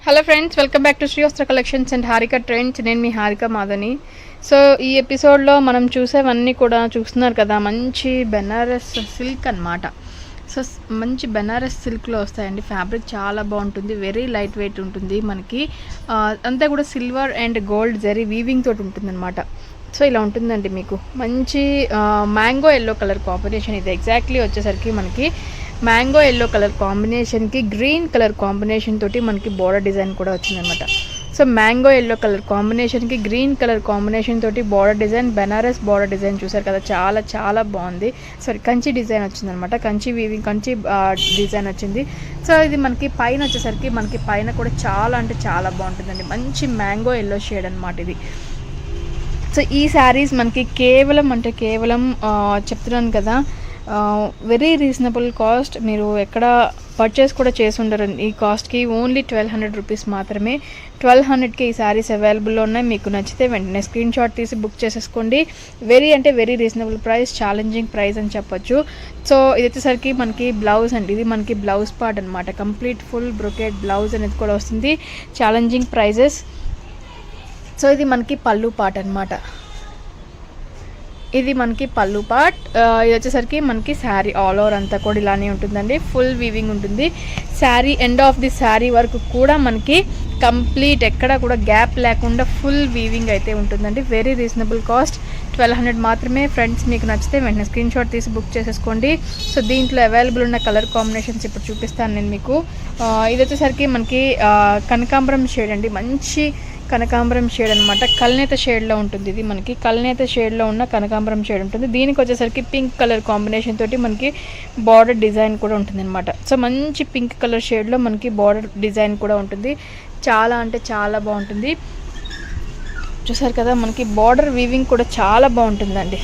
Hello friends, welcome back to Sri Vastra collections and Harika trends. నేను మీ Harika మాధని. So ఈ ఎపిసోడ్లో మనం చూసేవన్నీ కూడా చూస్తున్నారు కదా, మంచి బెనారస్ సిల్క్ అన్నమాట. సో మంచి బెనారస్ సిల్క్లో వస్తాయండి. ఫ్యాబ్రిక్ చాలా బాగుంటుంది, వెరీ లైట్ వెయిట్ ఉంటుంది. మనకి అంతా కూడా silver and gold zari weaving తోటి ఉంటుంది అనమాట. సో ఇలా ఉంటుందండి. మీకు మంచి మ్యాంగో ఎల్లో కలర్ కాంబినేషన్. ఇది ఎగ్జాక్ట్లీ వచ్చేసరికి మనకి మ్యాంగో ఎల్లో కలర్ కాంబినేషన్కి గ్రీన్ కలర్ కాంబినేషన్ తోటి మనకి బోర్డర్ డిజైన్ కూడా వచ్చిందనమాట. సో మ్యాంగో ఎల్లో కలర్ కాంబినేషన్కి గ్రీన్ కలర్ కాంబినేషన్ తోటి border design, Banaras border design చూసారు కదా, చాలా చాలా బాగుంది. సారీ, కంచి డిజైన్ వచ్చిందనమాట. కంచి వీవింగ్, కంచి డిజైన్ వచ్చింది. సో ఇది మనకి పైన వచ్చేసరికి మనకి పైన కూడా చాలా అంటే చాలా బాగుంటుందండి. మంచి మ్యాంగో ఎల్లో షేడ్ అనమాట ఇది. సో ఈ శారీస్ మనకి కేవలం చెప్తున్నాను కదా, వెరీ రీజనబుల్ కాస్ట్. మీరు ఎక్కడ పర్చేస్ కూడా చేసి ఉండరు ఈ కాస్ట్కి. ఓన్లీ 1200 రూపీస్ మాత్రమే. 1200కి ఈ శారీస్ అవైలబుల్లో ఉన్నాయి. మీకు నచ్చితే వెంటనే స్క్రీన్ షాట్ తీసి బుక్ చేసేసుకోండి. Very reasonable price, challenging price అని చెప్పొచ్చు. సో ఇది వచ్చేసరికి మనకి బ్లౌజ్ అండి. ఇది మనకి బ్లౌజ్ పార్ట్ అనమాట. కంప్లీట్ ఫుల్ బ్రొకెట్ బ్లౌజ్ అనేది కూడా వస్తుంది. Challenging prices. సో ఇది మనకి పళ్ళు పార్ట్ అనమాట. ఇది మనకి పళ్ళు పార్ట్. ఇది వచ్చేసరికి మనకి శారీ ఆల్ ఓవర్ అంతా కూడా ఇలానే ఉంటుందండి. ఫుల్ వీవింగ్ ఉంటుంది. Sari end of the sari వరకు కూడా మనకి కంప్లీట్ ఎక్కడ కూడా గ్యాప్ లేకుండా ఫుల్ వీవింగ్ అయితే ఉంటుందండి. వెరీ రీజనబుల్ కాస్ట్, 1200 మాత్రమే. ఫ్రెండ్స్, మీకు నచ్చితే వెంటనే స్క్రీన్ షాట్ తీసి బుక్ చేసేసుకోండి. సో దీంట్లో అవైలబుల్ ఉన్న కలర్ కాంబినేషన్స్ ఇప్పుడు చూపిస్తాను నేను మీకు. ఇది వచ్చేసరికి మనకి కనకాంబరం షేడ్ అండి. మంచి కనకాంబరం షేడ్ అనమాట. కల్నేత షేడ్లో ఉంటుంది. ఇది మనకి కల్నేత షేడ్లో ఉన్న కనకాంబరం షేడ్ ఉంటుంది. దీనికి వచ్చేసరికి పింక్ కలర్ కాంబినేషన్ తోటి మనకి బార్డర్ డిజైన్ కూడా ఉంటుంది అనమాట. సో మంచి పింక్ కలర్ షేడ్లో మనకి బార్డర్ డిజైన్ కూడా ఉంటుంది. చాలా అంటే చాలా బాగుంటుంది. చూసారు కదా, మనకి బార్డర్ వీవింగ్ కూడా చాలా బాగుంటుందండి.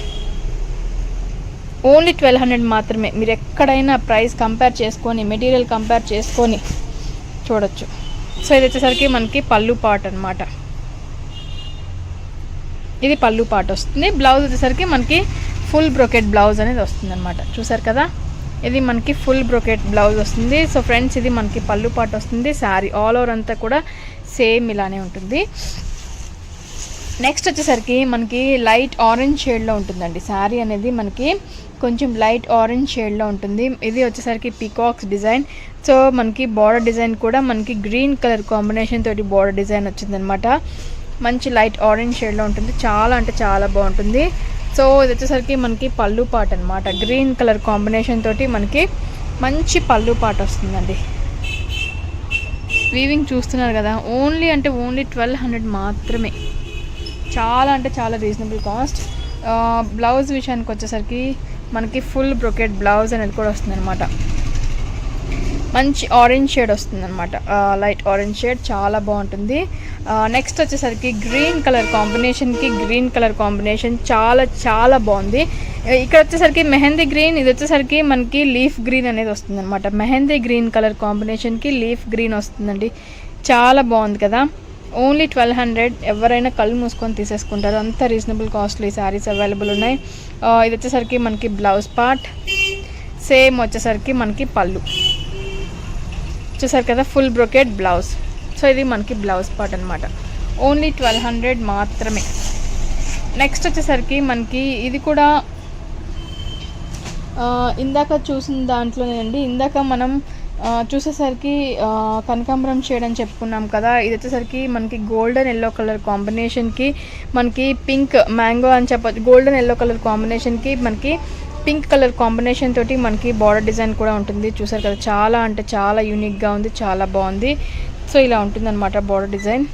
ఓన్లీ 1200 మాత్రమే. మీరు ఎక్కడైనా ప్రైస్ కంపేర్ చేసుకొని, మెటీరియల్ కంపేర్ చేసుకొని చూడొచ్చు. సో ఇది వచ్చేసరికి మనకి పళ్ళు పార్ట్ అనమాట. ఇది పళ్ళు పార్ట్ వస్తుంది. బ్లౌజ్ వచ్చేసరికి మనకి ఫుల్ బ్రొకెట్ బ్లౌజ్ అనేది వస్తుంది అనమాట. చూసారు కదా, ఇది మనకి ఫుల్ బ్రొకెట్ బ్లౌజ్ వస్తుంది. సో ఫ్రెండ్స్, ఇది మనకి పళ్ళు పార్ట్ వస్తుంది. శారీ ఆల్ ఓవర్ అంతా కూడా సేమ్ ఇలానే ఉంటుంది. నెక్స్ట్ వచ్చేసరికి మనకి లైట్ ఆరెంజ్ షేడ్లో ఉంటుందండి. శారీ అనేది మనకి కొంచెం లైట్ ఆరెంజ్ షేడ్లో ఉంటుంది. ఇది వచ్చేసరికి పీకాక్స్ డిజైన్. సో మనకి బార్డర్ డిజైన్ కూడా మనకి గ్రీన్ కలర్ కాంబినేషన్ తోటి బార్డర్ డిజైన్ వచ్చిందనమాట. మంచి లైట్ ఆరెంజ్ షేడ్లో ఉంటుంది. చాలా అంటే చాలా బాగుంటుంది. సో ఇది వచ్చేసరికి మనకి పళ్ళు పార్ట్ అనమాట. గ్రీన్ కలర్ కాంబినేషన్ తోటి మనకి మంచి పళ్ళు పార్ట్ వస్తుందండి. వీవింగ్ చూస్తున్నారు కదా, ఓన్లీ 1200 మాత్రమే. చాలా అంటే చాలా రీజనబుల్ కాస్ట్. బ్లౌజ్ విషయానికి వచ్చేసరికి మనకి ఫుల్ బ్రొకెట్ బ్లౌజ్ అనేది కూడా వస్తుంది అనమాట. మంచి ఆరెంజ్ షేడ్ వస్తుంది అనమాట. లైట్ ఆరెంజ్ షేడ్ చాలా బాగుంటుంది. నెక్స్ట్ వచ్చేసరికి గ్రీన్ కలర్ కాంబినేషన్కి గ్రీన్ కలర్ కాంబినేషన్ చాలా చాలా బాగుంది. ఇక్కడ వచ్చేసరికి మెహందీ గ్రీన్, ఇది వచ్చేసరికి మనకి లీఫ్ గ్రీన్ అనేది వస్తుంది అనమాట. మెహందీ గ్రీన్ కలర్ కాంబినేషన్కి లీఫ్ గ్రీన్ వస్తుందండి. చాలా బాగుంది కదా. ఓన్లీ 1200. ఎవరైనా కళ్ళు మూసుకొని తీసేసుకుంటారు. అంత రీజనబుల్ కాస్ట్లో ఈ శారీస్ అవైలబుల్ ఉన్నాయి. ఇది వచ్చేసరికి మనకి బ్లౌజ్ పార్ట్. సేమ్ వచ్చేసరికి మనకి పళ్ళు చూసారు కదా, ఫుల్ బ్రొకెట్ బ్లౌజ్. సో ఇది మనకి బ్లౌజ్ పార్ట్ అనమాట. ఓన్లీ 1200 మాత్రమే. నెక్స్ట్ వచ్చేసరికి మనకి ఇది కూడా ఇందాక చూసిన దాంట్లోనేనండి. ఇందాక మనం చూసేసరికి కనకాంబరం షేడ్ అని చెప్పుకున్నాం కదా. ఇది వచ్చేసరికి మనకి గోల్డెన్ ఎల్లో కలర్ కాంబినేషన్కి మనకి పింక్ మ్యాంగో అని చెప్పచ్చు. గోల్డెన్ ఎల్లో కలర్ కాంబినేషన్కి మనకి పింక్ కలర్ కాంబినేషన్ తోటి మనకి బార్డర్ డిజైన్ కూడా ఉంటుంది. చూసారు కదా, చాలా అంటే చాలా యూనిక్గా ఉంది, చాలా బాగుంది. సో ఇలా ఉంటుందన్నమాట బార్డర్ డిజైన్.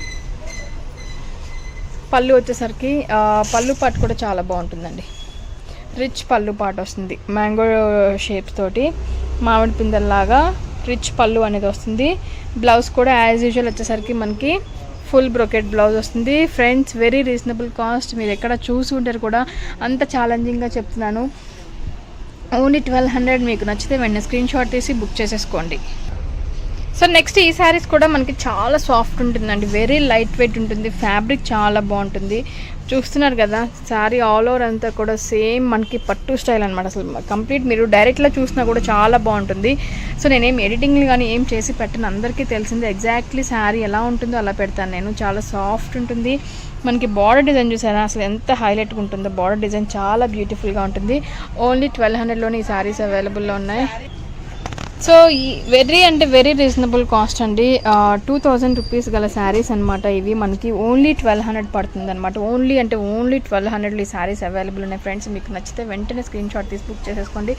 పళ్ళు వచ్చేసరికి పళ్ళు పార్ట్ కూడా చాలా బాగుంటుందండి. రిచ్ పళ్ళు పార్ట్ వస్తుంది. మ్యాంగో షేప్స్ తోటి మామిడి పిందెల్లాగా రిచ్ పళ్ళు అనేది వస్తుంది. బ్లౌజ్ కూడా యాజ్ యూజువల్ వచ్చేసరికి మనకి ఫుల్ బ్రొకెట్ బ్లౌజ్ వస్తుంది. Friends, very reasonable cost. మీరు ఎక్కడ చూసి ఉంటారు కూడా, అంత ఛాలెంజింగ్గా చెప్తున్నాను. ఓన్లీ 1200. మీకు నచ్చితే వెంటనే స్క్రీన్ షాట్ తీసి బుక్ చేసేసుకోండి. సో నెక్స్ట్ ఈ శారీస్ కూడా మనకి చాలా సాఫ్ట్ ఉంటుందండి, వెరీ లైట్ వెయిట్ ఉంటుంది, ఫ్యాబ్రిక్ చాలా బాగుంటుంది. చూస్తున్నారు కదా శారీ ఆల్ ఓవర్ అంతా కూడా సేమ్ మనకి పట్టు స్టైల్ అనమాట. అసలు కంప్లీట్ మీరు డైరెక్ట్లో చూసినా కూడా చాలా బాగుంటుంది. సో నేనేం ఎడిటింగ్లు కానీ ఏం చేసి పెట్టను, అందరికీ తెలిసింది ఎగ్జాక్ట్లీ శారీ ఎలా ఉంటుందో అలా పెడతాను నేను. చాలా సాఫ్ట్ ఉంటుంది. మనకి బార్డర్ డిజైన్ చూసారా అసలు ఎంత హైలైట్గా ఉంటుందో, బార్డర్ డిజైన్ చాలా బ్యూటిఫుల్గా ఉంటుంది. ఓన్లీ 1200లోనే ఈ శారీస్ అవైలబుల్లో ఉన్నాయి. సో ఈ వెరీ రీజనబుల్ కాస్ట్ అండి. 2000 రూపీస్ గల శారీస్ అనమాట ఇవి. మనకి ఓన్లీ 1200 పడుతుంది అనమాట. ఓన్లీ 1200లో ఈ శారీస్ అవైలబుల్ ఉన్నాయి ఫ్రెండ్స్. మీకు నచ్చితే వెంటనే స్క్రీన్ షాట్ తీసి బుక్ చేసేసుకోండి.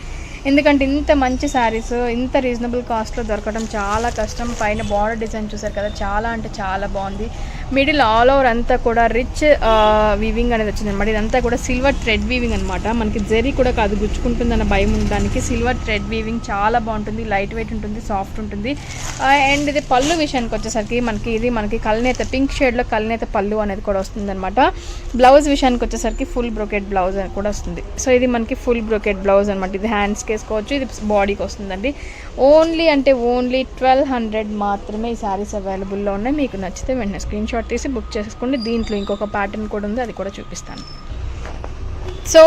ఎందుకంటే ఇంత మంచి శారీస్ ఇంత రీజనబుల్ కాస్ట్లో దొరకడం చాలా కష్టం. పైన బార్డర్ డిజైన్ చూసారు కదా, చాలా అంటే చాలా బాగుంది. మిడిల్ ఆల్ ఓవర్ అంతా కూడా రిచ్ వీవింగ్ అనేది వచ్చింది అనమాట. ఇదంతా కూడా సిల్వర్ థ్రెడ్ వీవింగ్ అనమాట. మనకి జరీ కూడా కాదు గుచ్చుకుంటుందన్న భయం ఉండడానికి సిల్వర్ థ్రెడ్ వీవింగ్ చాలా బాగుంటుంది, లైట్ వెయిట్ ఉంటుంది, సాఫ్ట్ ఉంటుంది. అండ్ ఇది పళ్ళు విషయానికి వచ్చేసరికి మనకి కల్నేత పింక్ షేడ్లో కల్నేత పళ్ళు అనేది కూడా వస్తుంది అనమాట. బ్లౌజ్ విషయానికి వచ్చేసరికి ఫుల్ బ్రోకెట్ బ్లౌజ్ అని కూడా వస్తుంది. సో ఇది మనకి ఫుల్ బ్రోకెట్ బ్లౌజ్ అనమాట. ఇది హ్యాండ్స్కి వేసుకోవచ్చు, ఇది బాడీకి వస్తుందండి. ఓన్లీ 1200 మాత్రమే ఈ శారీస్ అవైలబుల్లో ఉన్నాయి. మీకు నచ్చితే వెంటనే స్క్రీన్ షాట్ తీసి బుక్ చేసుకోండి. దీంట్లో ఇంకొక ప్యాటర్న్ కూడా ఉంది, అది కూడా చూపిస్తాను. సో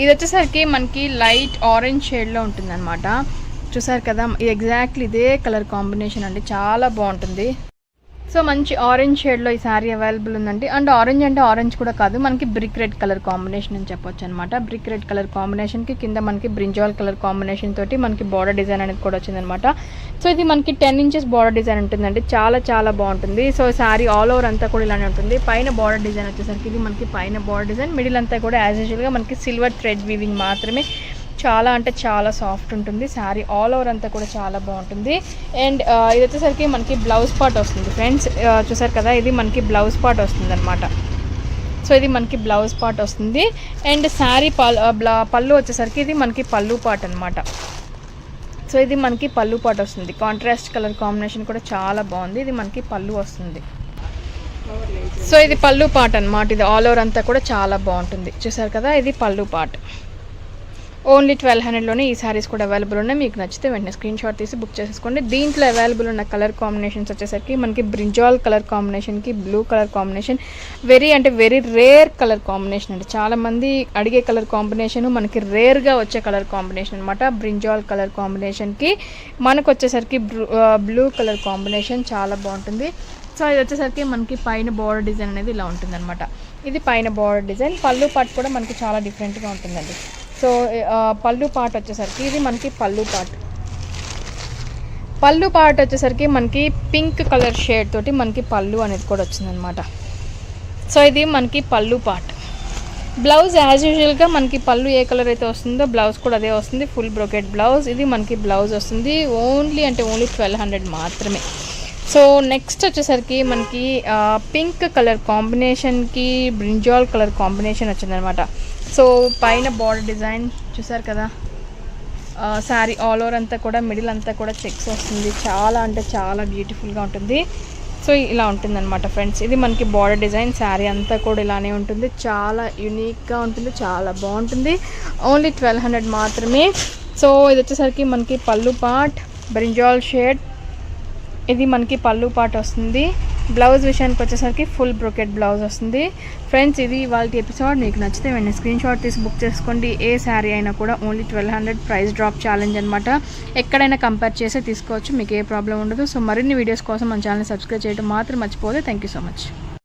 ఇది వచ్చేసరికి మనకి లైట్ ఆరెంజ్ షేడ్లో ఉంటుంది అనమాట. చూసారు కదా, ఎగ్జాక్ట్లీ ఇదే కలర్ కాంబినేషన్ అండి, చాలా బాగుంటుంది. సో మంచి ఆరెంజ్ షేడ్లో ఈ శారీ అవైలబుల్ ఉందండి. అండ్ ఆరెంజ్ అంటే ఆరెంజ్ కూడా కాదు, మనకి బ్రిక్ రెడ్ కలర్ కాంబినేషన్ అని చెప్పొచ్చు అనమాట. బ్రిక్ రెడ్ కలర్ కాంబినేషన్కి కింద మనకి బ్రింజాల్ కలర్ కాంబినేషన్ తోటి మనకి బార్డర్ డిజైన్ అనేది కూడా వచ్చిందనమాట. సో ఇది మనకి 10 ఇంచెస్ బార్డర్ డిజైన్ ఉంటుందండి, చాలా చాలా బాగుంటుంది. సో శారీ ఆల్ ఓవర్ అంతా కూడా ఇలానే ఉంటుంది. పైన బార్డర్ డిజైన్ వచ్చేసరికి ఇది మనకి పైన బార్డర్ డిజైన్, మిడిల్ అంతా కూడా యాజ్ యూజువల్గా మనకి సిల్వర్ థ్రెడ్ వీవింగ్ మాత్రమే. చాలా అంటే చాలా సాఫ్ట్ ఉంటుంది. శారీ ఆల్ ఓవర్ అంతా కూడా చాలా బాగుంటుంది. అండ్ ఇది వచ్చేసరికి మనకి బ్లౌజ్ పార్ట్ వస్తుంది ఫ్రెండ్స్. చూసారు కదా, ఇది మనకి బ్లౌజ్ పార్ట్ వస్తుంది అనమాట. సో ఇది మనకి బ్లౌజ్ పార్ట్ వస్తుంది. అండ్ శారీ పళ్ళు వచ్చేసరికి ఇది మనకి పళ్ళు పార్ట్ అనమాట. సో ఇది మనకి పళ్ళు పార్ట్ వస్తుంది. కాంట్రాస్ట్ కలర్ కాంబినేషన్ కూడా చాలా బాగుంది. ఇది మనకి పళ్ళు వస్తుంది. సో ఇది పళ్ళు పార్ట్ అనమాట. ఇది ఆల్ ఓవర్ అంతా కూడా చాలా బాగుంటుంది. చూసారు కదా, ఇది పళ్ళు పార్ట్. ఓన్లీ 1200లోనే ఈ శారీస్ కూడా అవైలబుల్ ఉన్నాయి. మీకు నచ్చితే వెంటనే స్క్రీన్ షాట్ తీసి బుక్ చేసేసుకోండి. దీంట్లో అవైలబుల్ ఉన్న కలర్ కాంబినేషన్స్ వచ్చేసరికి మనకి బ్రింజాల్ కలర్ కాంబినేషన్కి blue colour combination very rare colour combination అండి. చాలామంది అడిగే కలర్ కాంబినేషన్ మనకి రేర్గా వచ్చే కలర్ కాంబినేషన్ అనమాట. బ్రింజాల్ కలర్ కాంబినేషన్కి మనకు వచ్చేసరికి బ్లూ కలర్ కాంబినేషన్ చాలా బాగుంటుంది. సో ఇది వచ్చేసరికి మనకి పైన బార్డర్ డిజైన్ అనేది ఇలా ఉంటుంది అనమాట. ఇది పైన బార్డర్ డిజైన్. పళ్ళు పార్ట్ కూడా మనకి చాలా డిఫరెంట్గా ఉంటుందండి. సో పళ్ళు పార్ట్ వచ్చేసరికి ఇది మనకి పళ్ళు పార్ట్ వచ్చేసరికి మనకి పింక్ కలర్ షేడ్ తోటి మనకి పళ్ళు అనేది కూడా వచ్చిందనమాట. సో ఇది మనకి పళ్ళు పార్ట్. బ్లౌజ్ యాజ్ యూజువల్గా మనకి పళ్ళు ఏ కలర్ అయితే వస్తుందో బ్లౌజ్ కూడా అదే వస్తుంది, ఫుల్ బ్రోకెట్ బ్లౌజ్. ఇది మనకి బ్లౌజ్ వస్తుంది. ఓన్లీ 1200 మాత్రమే. సో నెక్స్ట్ వచ్చేసరికి మనకి పింక్ కలర్ కాంబినేషన్కి బ్రింజాల్ కలర్ కాంబినేషన్ వచ్చిందనమాట. సో పైన బార్డర్ డిజైన్ చూసారు కదా, శారీ ఆల్ ఓవర్ అంతా కూడా మిడిల్ అంతా కూడా చెక్స్ వస్తుంది. చాలా అంటే చాలా బ్యూటిఫుల్గా ఉంటుంది. సో ఇలా ఉంటుంది అనమాట ఫ్రెండ్స్. ఇది మనకి బార్డర్ డిజైన్. శారీ అంతా కూడా ఇలానే ఉంటుంది, చాలా యూనిక్గా ఉంటుంది, చాలా బాగుంటుంది. ఓన్లీ 1200 మాత్రమే. సో ఇది వచ్చేసరికి మనకి పళ్ళు పార్ట్ బ్రింజాల్ షేడ్. ఇది మనకి పళ్ళు పార్ట్ వస్తుంది. బ్లౌజ్ విషయానికి వచ్చేసరికి ఫుల్ బ్రోకెట్ బ్లౌజ్ వస్తుంది. ఫ్రెండ్స్ ఇది ఇవాళ ఎపిసోడ్. మీకు నచ్చితే వెంటనే స్క్రీన్ షాట్ తీసి బుక్ చేసుకోండి. ఏ శారీ అయినా కూడా ఓన్లీ 1200 ప్రైస్ డ్రాప్ ఛాలెంజ్ అనమాట. ఎక్కడైనా కంపేర్ చేసి తీసుకోవచ్చు, మీకు ఏ ప్రాబ్లం ఉండదు. సో మరిన్ని వీడియోస్ కోసం మన ఛానల్ సబ్స్క్రైబ్ చేయడం మాత్రం మర్చిపోదు. Thank you so much.